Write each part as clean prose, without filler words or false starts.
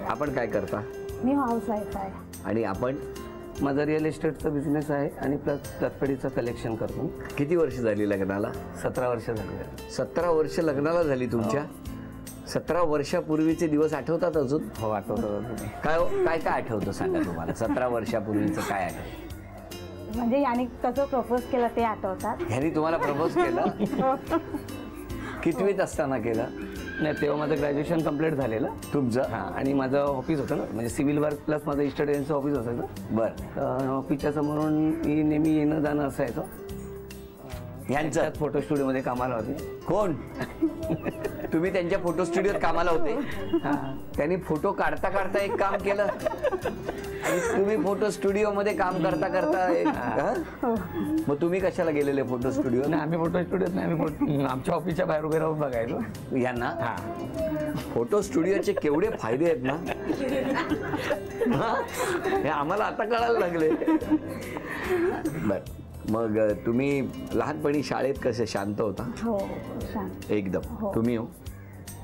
आपण काय करता? मी हाऊसवाईफ आहे. आणि आपण? माझा रिअल इस्टेटचा बिझनेस आहे आणि प्लस तत्पडीचं कलेक्शन करतो. किती वर्ष झाली लग्नाला? 17 वर्ष झाली. 17 वर्ष लग्नाला झाली तुमच्या? 17 वर्षापूर्वीचे दिवस आठवतात अजून? हो, आठवतात. काय काय आठवतं सांगा तुम्हाला? 17 वर्षापूर्वीचं काय आठवतं? म्हणजे याने कसं प्रपोज केलं ते आठवतात. ह्यानी तुम्हाला प्रपोज केलं? कितवीत असताना केलं? नाही, तेव्हा माझं ग्रॅज्युएशन कंप्लीट झालेलं तुमचं? हां. आणि माझं ऑफिस होतं ना, म्हणजे सिव्हिल वर्क प्लस माझं इस्टेट एजन्सीचं ऑफिस असायचं. बरं. ऑफिसच्या समोरून मी नेहमी येणं जाणं असायचं. यांच्यात फोटो स्टुडिओमध्ये कामाला होते. कोण? तुम्ही त्यांच्या फोटो स्टुडिओत कामाला होते? त्यांनी फोटो काढता काढता एक काम केलं आणि तुम्ही फोटो स्टुडिओ मध्ये काम करता करता मग तुम्ही कशाला गेलेले फोटो स्टुडिओ? नाही, आम्ही फोटो स्टुडिओत नाही, आम्ही आमच्या ऑफिसच्या बाहेर वगैरे राहून बघायचो यांना. फोटो स्टुडिओचे केवढे फायदे आहेत ना, हे आम्हाला आता कळायला लागले. बर, मग तुम्ही लहानपणी शाळेत कसे शांत होता? हो, शांत एकदम. तुम्ही हो?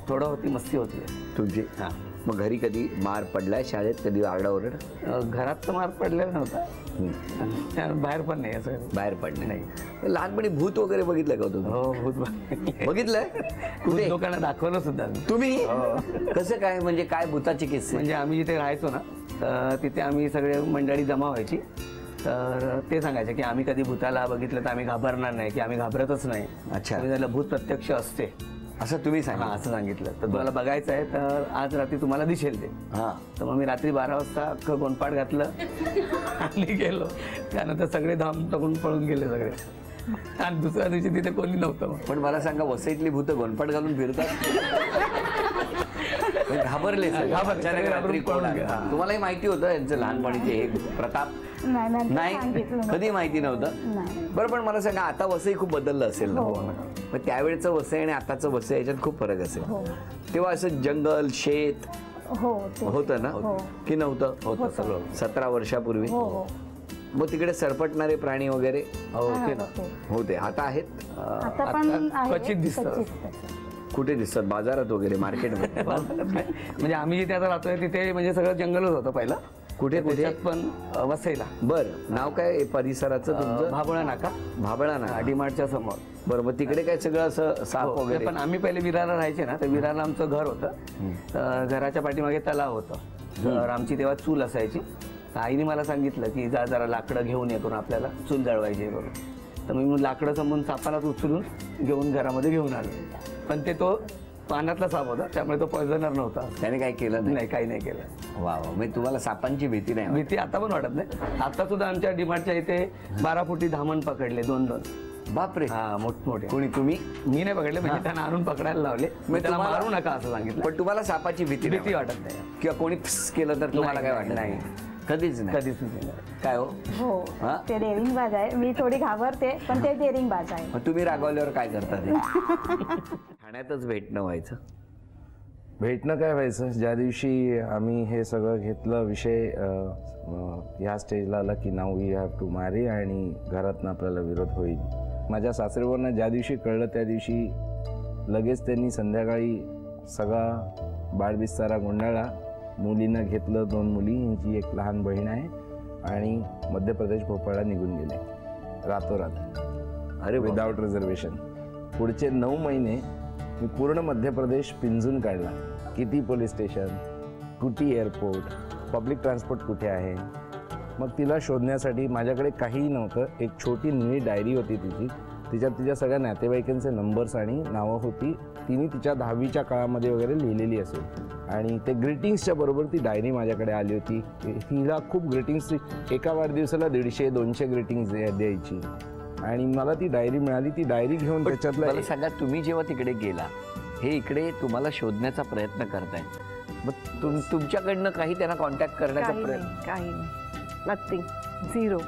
थोडं होती, मस्ती होती तुमची. हां. मग घरी कधी मार पडलाय? शाळेत कधी आरडाओरड? घरात तर मार पडलेला नव्हता, बाहेर पण नाही. असं बाहेर पडले नाही. लहानपणी भूत वगैरे बघितलं का तुम्ही? हो, भूत बघितलंय? कुठे? लोकांना दाखवलं सुद्धा. तुम्ही? कसं काय? म्हणजे काय भूताचे किस्से? म्हणजे आम्ही जिथे राहायचो ना, तर तिथे आम्ही सगळे मंडळी जमा व्हायची. तर ते सांगायचे की आम्ही कधी भूताला बघितलं तर आम्ही घाबरणार नाही, की आम्ही घाबरतच नाही. अच्छा. त्याला भूत प्रत्यक्ष असते असं तुम्ही सांगा? असं सांगितलं. तर तुम्हाला बघायचं आहे तर आज रात्री तुम्हाला दिसेल ते. हां. तर मग मी रात्री 12 वाजता अख्खं गोंडपाट घातलं आणि गेलो. त्यानंतर सगळे धाम टाकून पळून गेले सगळे, आणि दुसऱ्या दिवशी तिथे कोणी नव्हतं. पण मला सांगा, वसईतली भूतं गोंडपाट घालून फिरतात? घाबरले? तुम्हालाही माहिती होतं यांचं लहानपणीचे हे प्रताप? नाही, कधी माहिती नव्हतं. बरं, पण मला सांगा, आता वसई खूप बदललं असेल ना? मग त्यावेळेचं वसई आणि आताचं वसई याच्यात खूप फरक असेल. तेव्हा असं जंगल शेत होतं ना, की नव्हतं? होतं सगळं. 17 वर्षापूर्वी. मग तिकडे सरपटणारे प्राणी वगैरे होते ना? होते. आता आहेत? क्वचित दिसतं. कुठे दिसतात? बाजारात वगैरे, मार्केटमध्ये? म्हणजे आम्ही जिथे आता राहतोय तिथे म्हणजे सगळं जंगलच होतं पहिलं. कुठे कुठे? पण वसईला. बरं, नाव काय परिसराचं तुमचं? भाबळा नाका. भाबळा नाका, डीमार्टच्या समोर. बरं, मग तिकडे काय सगळं असं साप वगैरे? पण आम्ही पहिले विरारला राहायचे ना, तर विरारला आमचं घर होतं. तर घराच्या पाठीमागे तलाव होतं. तर आमची तेव्हा चूल असायची. तर आईने मला सांगितलं की जा जरा लाकडं घेऊन ये करून, आपल्याला चूल जळवायची करून. तर मी लाकडं समजून सापालाच उचलून घेऊन घरामध्ये घेऊन आलो. पण तो पाण्यातला साप होता, त्यामुळे तो पॉइझनर नव्हता. त्याने काय केलं नाही? काही नाही केलं. वा, मी तुम्हाला सापांची भीती नाही? भीती आता पण वाटत नाही. आता सुद्धा आमच्या डीमार्टच्या इथे 12 फुटी धामण पकडले, 2-2. बापरे. हा, मोठमोठे. कोणी? तुम्ही? मी नाही पकडले, म्हणजे त्यांना आणून पकडायला लावले. मी त्याला मारू नका असं सांगितलं. पण तुम्हाला सापाची भीती वाटत नाही? किंवा कोणी केलं तर तुम्हाला काय वाटत? नाही, कधीच नाही. कधीच नाही. काय हो? हो, ते डेअरिंग बाज आहे. मी थोडी घाबरते, पण ते डेअरिंग बाज आहे. मग तुम्ही रागवल्यावर काय करता? ठाण्यातच भेटणं व्हायचं? भेटणं काय व्हायचं, ज्या दिवशी आम्ही हे सगळं घेतलं विषय, ह्या स्टेजला आला की now we have to marry, आणि घरातनं आपल्याला विरोध होईल. माझ्या सासरेवरनं ज्या दिवशी कळलं त्या दिवशी लगेच त्यांनी संध्याकाळी सगळा बाळबिस्तारा गुंडाळला. मुलीनं घेतलं, 2 मुली, यांची एक लहान बहीण आहे, आणि मध्य प्रदेश भोपाळला निघून गेले रातोरात. अरे, विदाउट रिझर्वेशन. पुढचे 9 महिने मी पूर्ण मध्य प्रदेश पिंजून काढला. किती पोलीस स्टेशन, कुठे एअरपोर्ट, पब्लिक ट्रान्सपोर्ट कुठे आहे. मग तिला शोधण्यासाठी माझ्याकडे काहीही नव्हतं. एक छोटी निळी डायरी होती तिची, तिच्यात तिच्या सगळ्या नातेवाईकांचे नंबर्स आणि नावं होती. तिने तिच्या 10वीच्या काळामध्ये वगैरे लिहिलेली असेल, आणि ते ग्रीटिंग्सच्या बरोबर ती डायरी माझ्याकडे आली होती. तिला खूप ग्रीटिंग्स, एका वाढदिवसाला 150-200 ग्रीटिंग्स द्यायची, आणि मला ती डायरी मिळाली. ती डायरी घेऊन त्याच्यातलं. मला सांगा, तुम्ही जेव्हा तिकडे गेला, हे इकडे तुम्हाला शोधण्याचा प्रयत्न करताय, मग तुमच्याकडनं काही त्यांना कॉन्टॅक्ट करण्याचा प्रयत्न? काही नाही, नथिंग, झिरो.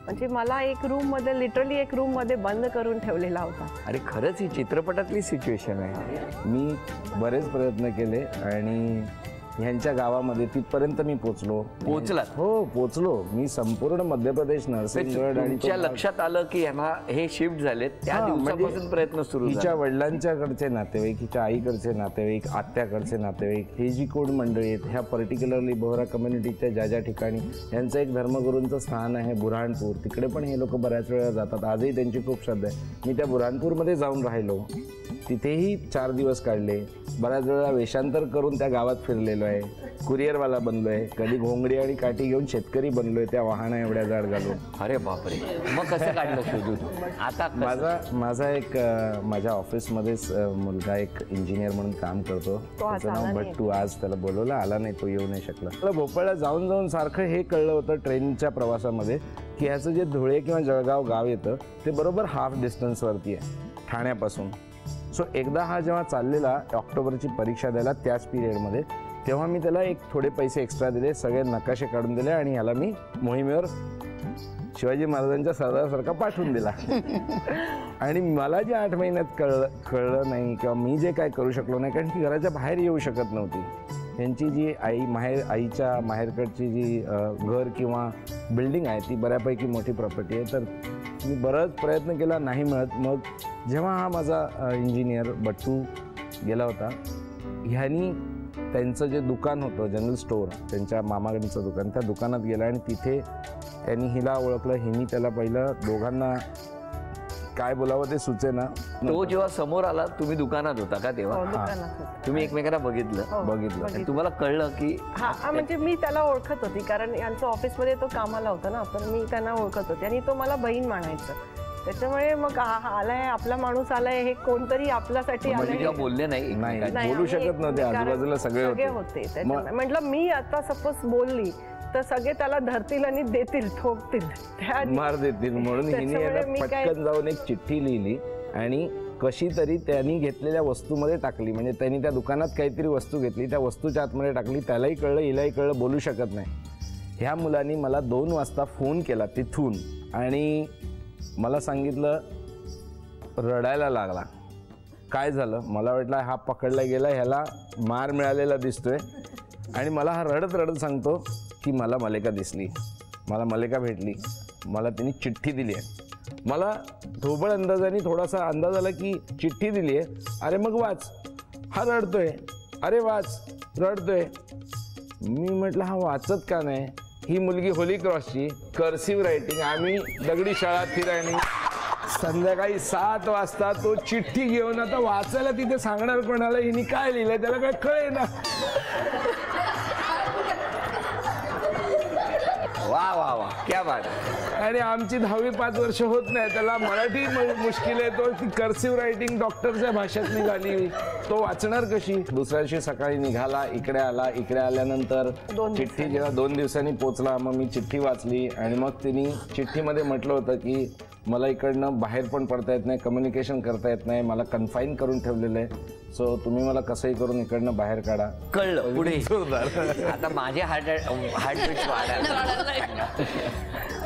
म्हणजे मला एक रूममध्ये, लिटरली एक रूममध्ये बंद करून ठेवलेला होता. अरे, खरंच ही चित्रपटातली सिच्युएशन आहे. मी बरेच प्रयत्न केले, आणि ह्यांच्या गावामध्ये तिथपर्यंत मी पोहोचलात? हो पोचलो मी. संपूर्ण मध्य प्रदेश, नरसिंहगड आणि तुमच्या लक्षात आलं की ह्यांना हे शिफ्ट झालेत त्या दिवसापासून प्रयत्न सुरू हिच्या वडिलांच्याकडचे नातेवाईक, हिच्या आईकडचे नातेवाईक, आत्याकडचे नातेवाईक, हे जी कोण मंडळी आहेत ह्या पर्टिक्युलरली बोहरा कम्युनिटीच्या ज्या ज्या ठिकाणी यांचं एक धर्मगुरूंचं स्थान आहे बुऱ्हाणपूर, तिकडे पण हे लोक बऱ्याच वेळा जातात. आजही त्यांची खूप श्रद्धा आहे. मी त्या बुऱ्हाणपूरमध्ये जाऊन राहिलो, तिथेही 4 दिवस काढले. बऱ्याच वेळा वेषांतर करून त्या गावात फिरलेलो आहे. कुरिअरवाला बनलोय, कधी घोंगडी आणि काठी घेऊन शेतकरी बनलोय त्या वाहना एवढ्या जाड घालून. अरे बापरे, मग कसं काढलं शोधून? आता माझा एक माझ्या ऑफिसमध्येच मुलगा एक इंजिनियर म्हणून काम करतो, त्याचं नाव भट्टू. आज त्याला बोलवलं, आला नाही, तो येऊ नाही शकला. मला भोपाळला जाऊन जाऊन सारखं हे कळलं होतं ट्रेनच्या प्रवासामध्ये की ह्याचं जे धुळे किंवा जळगाव गाव येतं ते बरोबर हाफ डिस्टन्सवरती आहे ठाण्यापासून. सो एकदा हा जेव्हा चाललेला ऑक्टोबरची परीक्षा द्यायला त्याच पिरियडमध्ये, तेव्हा मी त्याला एक थोडे पैसे एक्स्ट्रा दिले, सगळे नकाशे काढून दिले आणि ह्याला मी मोहिमेवर शिवाजी महाराजांच्या सरदारासारखा पाठवून दिला. आणि मला जे 8 महिन्यात कळलं नाही किंवा मी जे काय करू शकलो नाही, कारण ती घराच्या बाहेर येऊ शकत नव्हती. त्यांची जी आईच्या माहेरकडची जी घर किंवा बिल्डिंग आहे ती बऱ्यापैकी मोठी प्रॉपर्टी आहे. तर मी बराच प्रयत्न केला, नाही मिळत. मग जेव्हा हा माझा इंजिनियर बट्टू गेला होता, ह्यांनी त्यांचं जे दुकान होतं जनरल स्टोअर, त्यांच्या मामाकडचं दुकान, त्या दुकानात गेला आणि तिथे त्यांनी हिला ओळखलं. हिनी त्याला पहिलं, दोघांना काय बोलावं ते सुचेना. तो जेव्हा समोर आला, तुम्ही दुकानात होता का तेव्हा? तुम्ही एकमेकांना बघितलं आणि तुम्हाला कळलं की हा म्हणजे मी त्याला ओळखत होती, कारण यांचं ऑफिसमध्ये तो कामाला होता ना, तर मी त्यांना ओळखत होते आणि तो मला बहीण मानायचा. त्याच्यामुळे मग आलाय, आपला माणूस आलाय, हे कोणतरी आपल्यासाठी आलाय. बोलले नाही, बोलू शकत नव्हते, आजूबाजूला सगळे होते. म्हटलं मी आता सपोज बोलली तर सगळे त्याला धरतील आणि देतील, ठोकतील, मार देतील. म्हणून हिने पटकन जाऊन एक चिठ्ठी लिहिली आणि कशी तरी त्यांनी घेतलेल्या वस्तूमध्ये टाकली. म्हणजे त्यांनी त्या दुकानात काहीतरी वस्तू घेतली, त्या वस्तूच्या आतमध्ये टाकली. त्यालाही कळलं, हिलाही कळलं, बोलू शकत नाही. ह्या मुलांनी मला 2 वाजता फोन केला तिथून आणि मला सांगितलं, रडायला लागला. काय झालं? मला वाटलं हा पकडला गेला, ह्याला मार मिळालेला दिसतोय. आणि मला हा रडत रडत सांगतो की मला मलेका दिसली, मला मलेका भेटली, मला त्यांनी चिठ्ठी दिली आहे. मला ढोबळ अंदाजाने थोडासा अंदाज आला की चिठ्ठी दिली आहे. अरे मग वाच. हा रडतोय, अरे वाच, रडतोय. मी म्हटलं हा वाचत का नाही? ही मुलगी होली क्रॉसची, कर्सिव्ह रायटिंग. आम्ही दगडी शाळा फिरायनी. संध्याकाळी 7 वाजता तो चिठ्ठी घेऊन आता वाचायला तिथे सांगणार कोणाला, हिने काय लिहिलंय त्याला काय कळे ना. वा वा वा, क्या बात. आणि आमची 10वी 5 वर्ष होत नाही, त्याला मराठी मुश्किल आहे. तो ती कर्सिव्ह रायटिंग डॉक्टरच्या भाषेत निघाली, तो वाचणार कशी? दुसऱ्या दिवशी सकाळी निघाला, इकडे आला. इकडे आल्यानंतर चिठ्ठी जेव्हा 2 दिवसांनी पोचला, मग मी चिठ्ठी वाचली आणि मग तिने चिठ्ठीमध्ये म्हटलं होतं की मला इकडनं बाहेर पण पडता येत नाही, कम्युनिकेशन करता येत नाही, मला कन्फाईन करून ठेवलेलं आहे. सो तुम्ही मला कसंही करून इकडनं बाहेर काढा. कळलं पुढे. आता माझे हार्टबीट वाढायला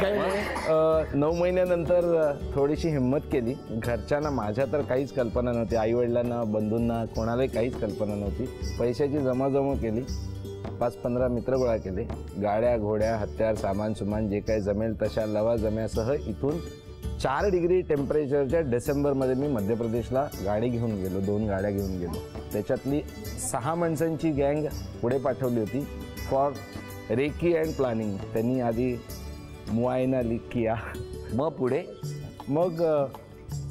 काही नाही. 9 महिन्यानंतर थोडीशी हिंमत केली. घरच्यांना माझ्या तर काहीच कल्पना नव्हती, आईवडिलांना, बंधूंना, कोणालाही काहीच कल्पना नव्हती. पैशाची जमाजमा केली, 5-15 मित्र गोळा केले. गाड्या, घोड्या, हत्यार, सामान जे काही जमेल तशा लवाजम्यासह इथून 4 डिग्री टेम्परेचरच्या डिसेंबरमध्ये मी मध्य प्रदेशला गाडी घेऊन गेलो. 2 गाड्या घेऊन गेलो. त्याच्यातली 6 माणसांची गँग पुढे पाठवली होती फॉर रेकी अँड प्लॅनिंग. त्यांनी आधी मुआयना किया. मग पुढे मग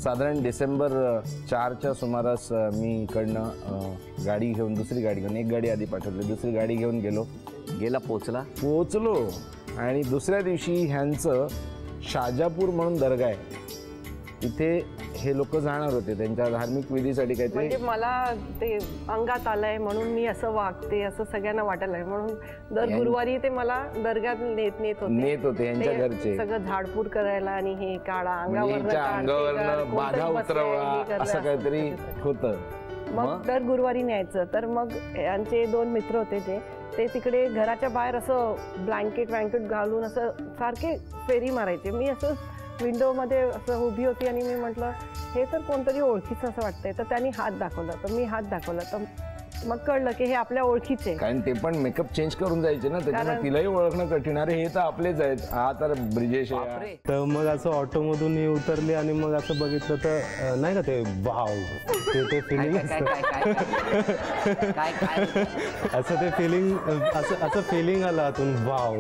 साधारण डिसेंबर 4च्या सुमारास मी इकडनं गाडी घेऊन, दुसरी गाडी घेऊन, एक गाडी आधी पाठवली, दुसरी गाडी घेऊन पोचलो. आणि दुसऱ्या दिवशी ह्यांचं शाजापूर म्हणून दर्गा आहे, तिथे हे लोक जाणार होते त्यांच्या धार्मिक विधीसाठी काहीतरी. म्हणजे मला ते अंगात आलंय म्हणून मी असं वागते असं सगळ्यांना वाटायला आहे, म्हणून दर गुरुवारी ते मला दर्ग्यात नेत होते यांच्या घरचे, सगळं झाडपूड करायला आणि हे काढा अंगावरनं बाधा उतरवा असं काहीतरी होतं. मग दर गुरुवारी न्यायचं. तर मग यांचे 2 मित्र होते ते तिकडे घराच्या बाहेर असं ब्लँकेट घालून असं सारखे फेरी मारायचे. मी असं विंडोमध्ये असं उभी होती आणि मी म्हटलं हे तर कोणतरी ओळखीचं असं वाटतंय. तर त्यांनी हात दाखवला, तर मी हात दाखवला, तर मग कळलं की हे आपल्या ओळखीचे. कारण ते पण मेकअप चेंज करून जायचे ना, त्याच्यामुळे तिलाही ओळखणं कठीण. अरे हे तर आपलेच आहेत, हा तर ब्रिजेश आहे. तर मग असं ऑटोमधून मी उतरली आणि मग असं बघितलं तर नाही का ते वाव, ते फिलिंग असं ते फिलिंग असं फिलिंग आलं आतून वाव.